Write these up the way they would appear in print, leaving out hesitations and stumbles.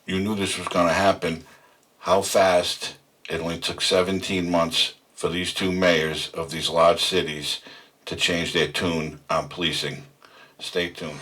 you knew this was going to happen. How fast it only took 17 months for these two mayors of these large cities to change their tune on policing. Stay tuned.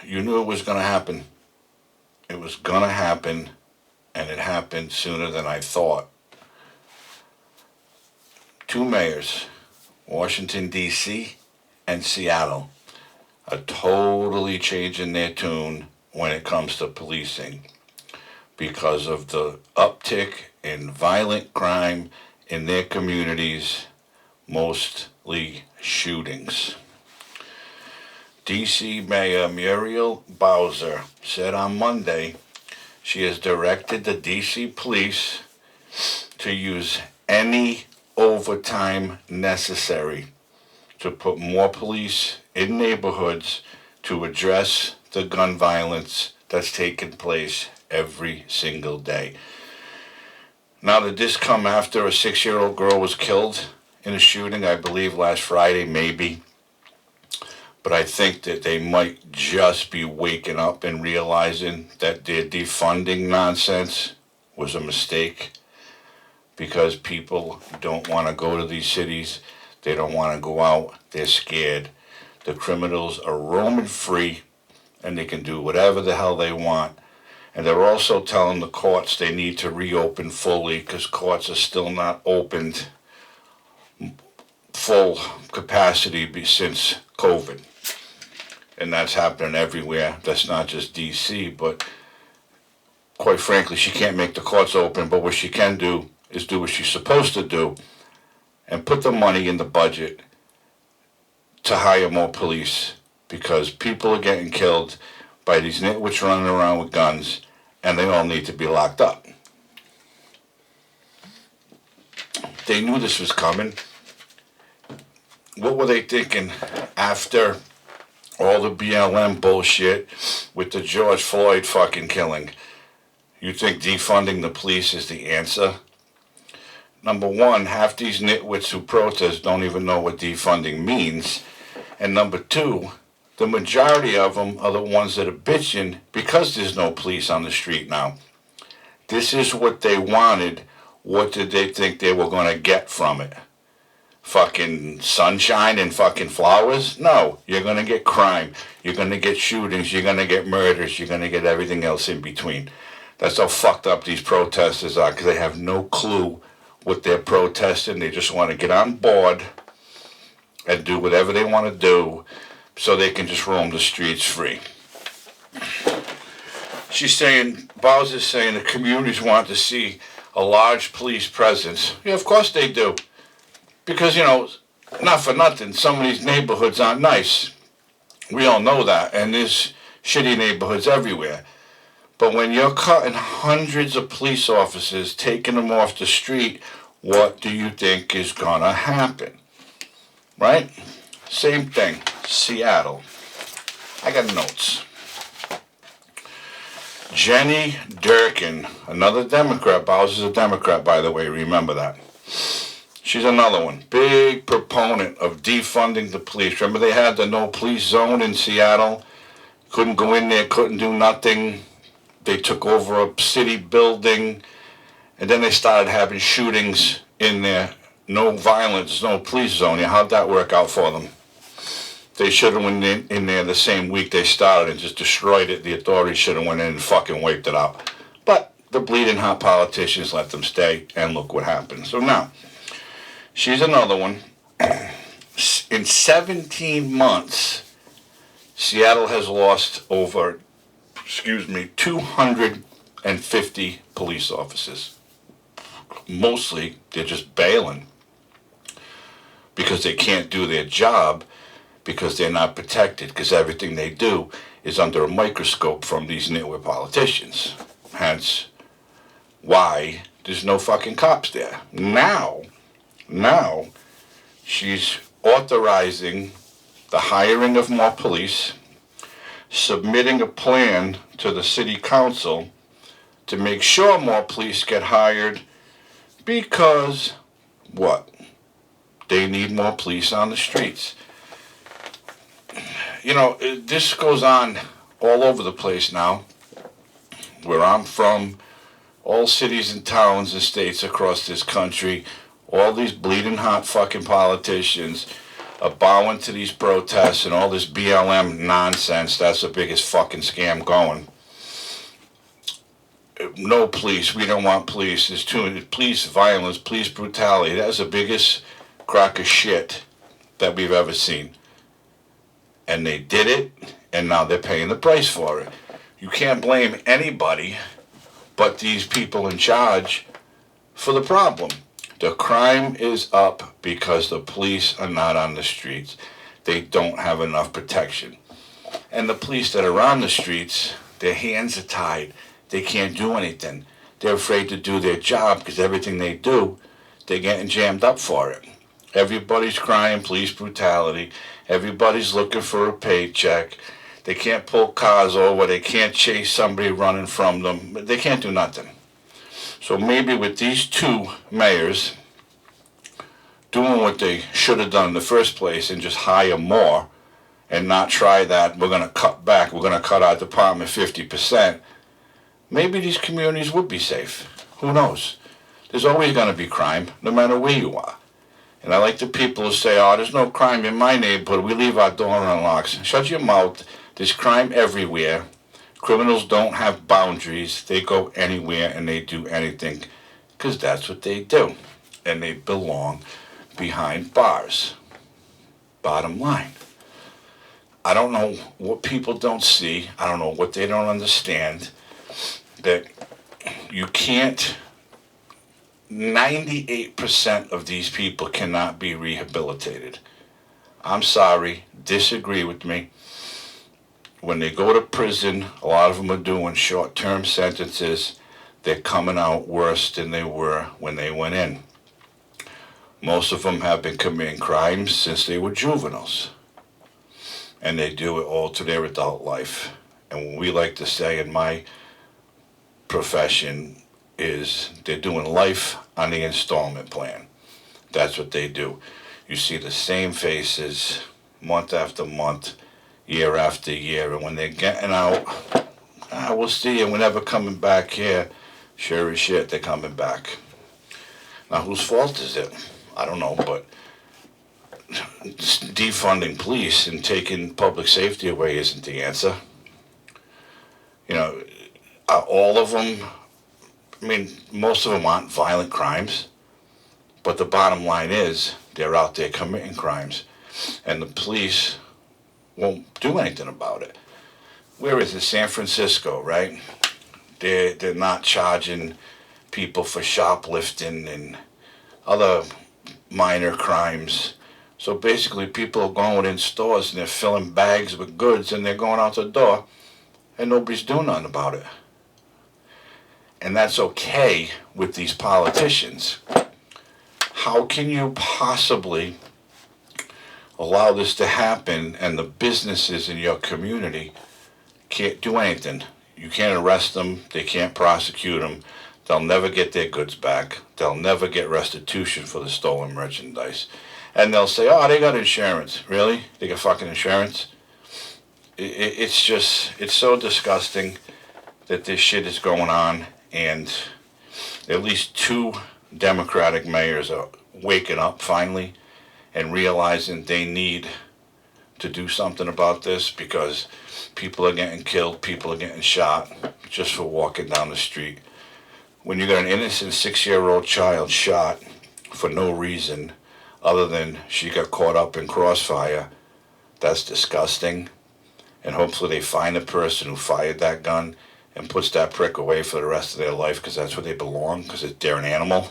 You knew it was going to happen. It was going to happen, and it happened sooner than I thought. Two mayors, Washington, D.C. and Seattle, are totally changing their tune when it comes to policing because of the uptick in violent crime in their communities, mostly shootings. D.C. Mayor Muriel Bowser said on Monday she has directed the D.C. police to use any overtime necessary to put more police in neighborhoods to address the gun violence that's taking place every single day. Now, did this come after a 6-year-old girl was killed in a shooting, I believe last Friday, maybe? But I think that they might just be waking up and realizing that their defunding nonsense was a mistake because people don't want to go to these cities. They don't want to go out. They're scared. The criminals are roaming free and they can do whatever the hell they want. And they're also telling the courts they need to reopen fully because courts are still not opened full capacity since COVID. And that's happening everywhere. That's not just D.C., but quite frankly, she can't make the courts open, but what she can do is do what she's supposed to do and put the money in the budget to hire more police because people are getting killed by these nitwits running around with guns and they all need to be locked up. They knew this was coming. What were they thinking after all the BLM bullshit with the George Floyd fucking killing? You think defunding the police is the answer? Number one, half these nitwits who protest don't even know what defunding means. And number two, the majority of them are the ones that are bitching because there's no police on the street now. This is what they wanted. What did they think they were going to get from it? Fucking sunshine and fucking flowers? No, you're going to get crime. You're going to get shootings. You're going to get murders. You're going to get everything else in between. That's how fucked up these protesters are because they have no clue what they're protesting. They just want to get on board and do whatever they want to do so they can just roam the streets free. Bowser's saying the communities want to see a large police presence. Yeah, of course they do. Because, not for nothing, some of these neighborhoods aren't nice. We all know that, and there's shitty neighborhoods everywhere. But when you're cutting hundreds of police officers, taking them off the street, what do you think is gonna happen? Right? Same thing, Seattle. I got notes. Jenny Durkin, another Democrat. Bowser's a Democrat, by the way, remember that. She's another one. Big proponent of defunding the police. Remember they had the no police zone in Seattle? Couldn't go in there, couldn't do nothing. They took over a city building, and then they started having shootings in there. No violence, no police zone. Yeah, how'd that work out for them? They should have went in there the same week they started and just destroyed it. The authorities should have went in and fucking wiped it out. But the bleeding hot politicians let them stay, and look what happened. So now, she's another one. In 17 months, Seattle has lost over, 250 police officers. Mostly, they're just bailing because they can't do their job because they're not protected because everything they do is under a microscope from these nitwit politicians. Hence, why there's no fucking cops there. Now, Now she's authorizing the hiring of more police, submitting a plan to the city council to make sure more police get hired because what? They need more police on the streets. You know, this goes on all over the place now. Where I'm from, all cities and towns and states across this country, all these bleeding hot fucking politicians are bowing to these protests and all this BLM nonsense. That's the biggest fucking scam going. No police, we don't want police. There's too many police violence, police brutality. That's the biggest crock of shit that we've ever seen. And they did it, and now they're paying the price for it. You can't blame anybody but these people in charge for the problem. The crime is up because the police are not on the streets. They don't have enough protection. And the police that are on the streets, their hands are tied. They can't do anything. They're afraid to do their job because everything they do, they're getting jammed up for it. Everybody's crying police brutality. Everybody's looking for a paycheck. They can't pull cars over. They can't chase somebody running from them. They can't do nothing. So maybe with these two mayors doing what they should have done in the first place and just hire more and not try that, we're going to cut back, we're going to cut our department 50%, maybe these communities would be safe. Who knows? There's always going to be crime, no matter where you are. And I like the people who say, oh, there's no crime in my neighborhood. We leave our door unlocked. Shut your mouth. There's crime everywhere. Criminals don't have boundaries. They go anywhere and they do anything because that's what they do. And they belong behind bars. Bottom line. I don't know what people don't see. I don't know what they don't understand. That you can't, 98% of these people cannot be rehabilitated. I'm sorry, disagree with me. When they go to prison, a lot of them are doing short-term sentences. They're coming out worse than they were when they went in. Most of them have been committing crimes since they were juveniles. And they do it all to their adult life. And what we like to say in my profession is they're doing life on the installment plan. That's what they do. You see the same faces month after month, year after year, and when they're getting out, we'll see you, we're never coming back here. Sure as shit, they're coming back. Now, whose fault is it? I don't know, but defunding police and taking public safety away isn't the answer. You know, all of them, I mean, most of them aren't violent crimes, but the bottom line is they're out there committing crimes, and the police won't do anything about it. Where is it? San Francisco, right? They're not charging people for shoplifting and other minor crimes. So basically people are going in stores and they're filling bags with goods and they're going out the door and nobody's doing nothing about it. And that's okay with these politicians. How can you possibly allow this to happen and the businesses in your community can't do anything? You can't arrest them, they can't prosecute them, they'll never get their goods back, they'll never get restitution for the stolen merchandise. And they'll say, oh, they got insurance. Really? They got fucking insurance? It's just, it's so disgusting that this shit is going on, and at least two Democratic mayors are waking up finally and realizing they need to do something about this because people are getting killed, people are getting shot just for walking down the street. When you got an innocent 6-year-old child shot for no reason other than she got caught up in crossfire, that's disgusting. And hopefully they find the person who fired that gun and puts that prick away for the rest of their life because that's where they belong, because they're an animal.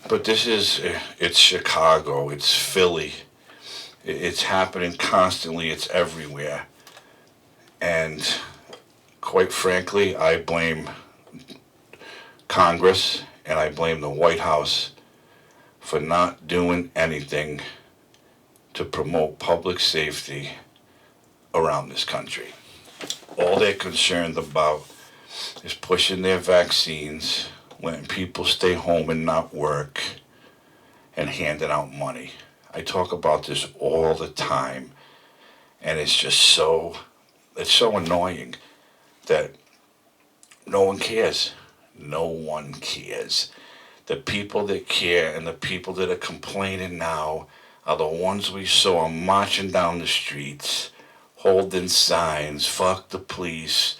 But it's Chicago, it's Philly, it's happening constantly, it's everywhere. And quite frankly, I blame Congress and I blame the White House for not doing anything to promote public safety around this country. All they're concerned about is pushing their vaccines, letting people stay home and not work, and handing out money. I talk about this all the time, and it's so annoying that no one cares. No one cares. The people that care and the people that are complaining now are the ones we saw marching down the streets, holding signs, fuck the police.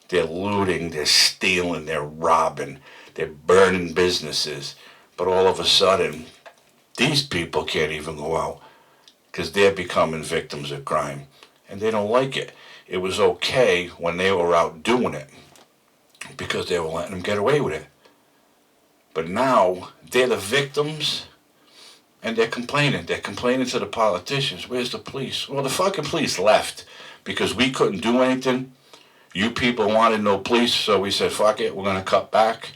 They're looting, they're stealing, they're robbing, they're burning businesses. But all of a sudden, these people can't even go out because they're becoming victims of crime. And they don't like it. It was okay when they were out doing it because they were letting them get away with it. But now they're the victims and they're complaining. They're complaining to the politicians. Where's the police? Well, the fucking police left because we couldn't do anything. You people wanted no police, so we said, fuck it, we're going to cut back.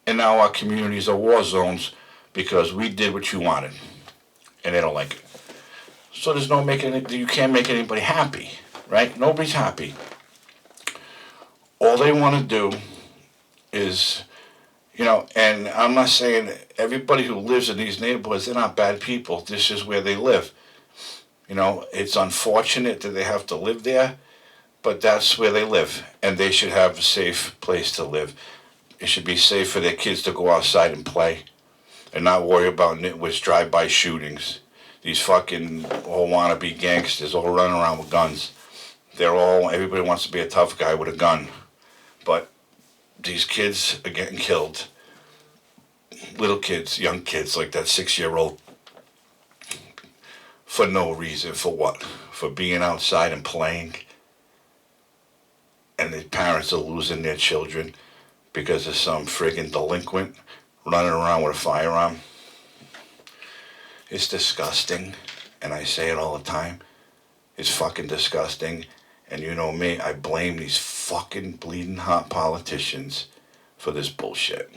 And now our communities are war zones because we did what you wanted. And they don't like it. So there's no making it, you can't make anybody happy, right? Nobody's happy. All they want to do is, and I'm not saying everybody who lives in these neighborhoods, they're not bad people. This is where they live. It's unfortunate that they have to live there, but that's where they live, and they should have a safe place to live. It should be safe for their kids to go outside and play and not worry about nitwits drive-by shootings. These fucking all wannabe gangsters all running around with guns. Everybody wants to be a tough guy with a gun. But these kids are getting killed. Little kids, young kids, like that 6-year-old. For no reason. For what? For being outside and playing. And the parents are losing their children because of some friggin' delinquent running around with a firearm. It's disgusting, and I say it all the time. It's fucking disgusting, and you know me, I blame these fucking bleeding hot politicians for this bullshit.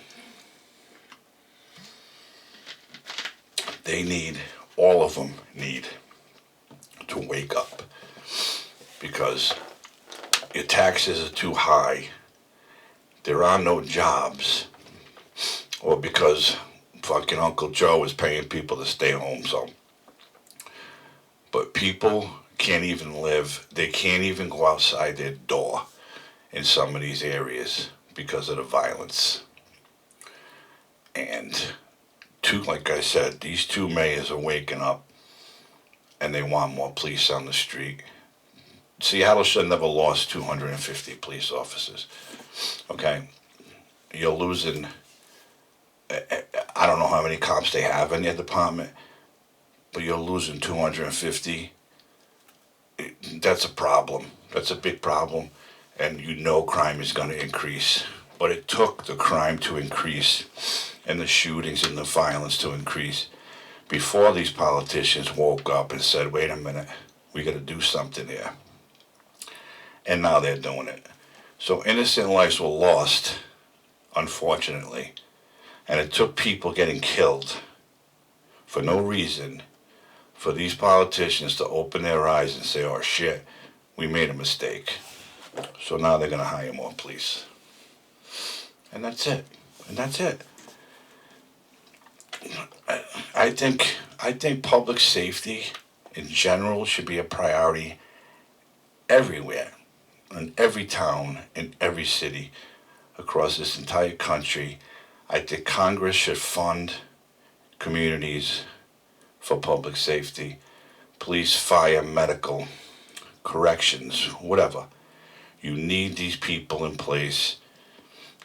All of them need to wake up because your taxes are too high, there are no jobs, or because fucking Uncle Joe is paying people to stay home, But people can't even live, they can't even go outside their door in some of these areas because of the violence. And like I said, these two mayors are waking up and they want more police on the street. Seattle should have never lost 250 police officers. Okay? You're losing, I don't know how many cops they have in their department, but you're losing 250. That's a problem. That's a big problem. And crime is going to increase. But it took the crime to increase and the shootings and the violence to increase before these politicians woke up and said, wait a minute, we got to do something here. And now they're doing it. So innocent lives were lost, unfortunately. And it took people getting killed for no reason for these politicians to open their eyes and say, oh shit, we made a mistake. So now they're going to hire more police. And that's it. I think public safety in general should be a priority everywhere, in every town, in every city, across this entire country. I think Congress should fund communities for public safety, police, fire, medical, corrections, whatever. You need these people in place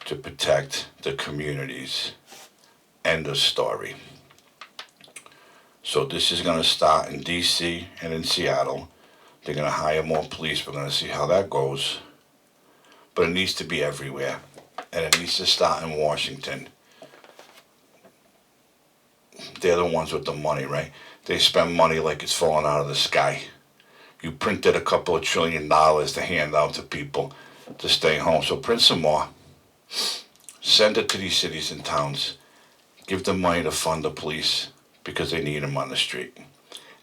to protect the communities. End of story. So this is going to start in D.C. and in Seattle. They're going to hire more police. We're going to see how that goes. But it needs to be everywhere. And it needs to start in Washington. They're the ones with the money, right? They spend money like it's falling out of the sky. You printed a couple of $1 trillion to hand out to people to stay home. So print some more. Send it to these cities and towns. give them money to fund the police because they need them on the street.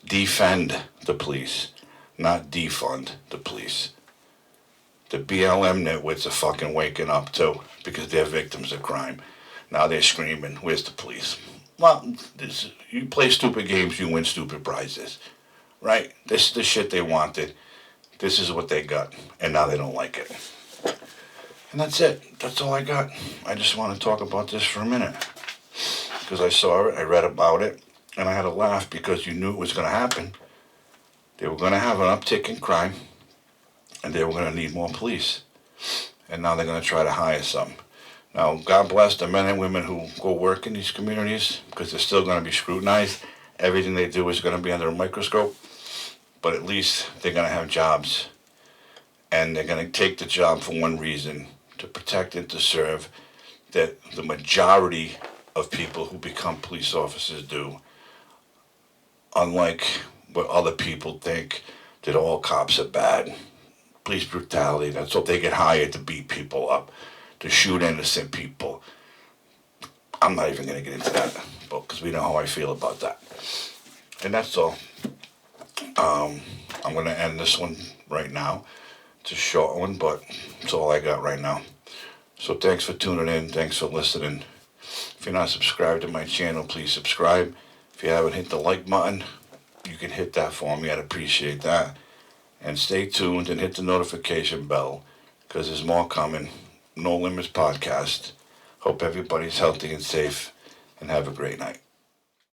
Defend the police, not defund the police. The BLM nitwits are fucking waking up too because they're victims of crime. Now they're screaming, "Where's the police?" Well, you play stupid games, you win stupid prizes, right? This is the shit they wanted. This is what they got, and now they don't like it. And that's it. That's all I got. I just want to talk about this for a minute because I saw it, I read about it, and I had a laugh because you knew it was going to happen. They were going to have an uptick in crime, and they were going to need more police. And now they're going to try to hire some. Now, God bless the men and women who go work in these communities because they're still going to be scrutinized. Everything they do is going to be under a microscope. But at least they're going to have jobs. And they're going to take the job for one reason, to protect and to serve, that the majority of people who become police officers do. Unlike what other people think, that all cops are bad. Police brutality, that's what they get hired to beat people up, to shoot innocent people. I'm not even going to get into that, because we know how I feel about that. And that's all. I'm going to end this one right now. It's a short one, but it's all I got right now. So thanks for tuning in. Thanks for listening. If you're not subscribed to my channel, please subscribe. If you haven't hit the like button, you can hit that for me. I'd appreciate that. And stay tuned and hit the notification bell, because there's more coming. No Limits Podcast. Hope everybody's healthy and safe, and have a great night.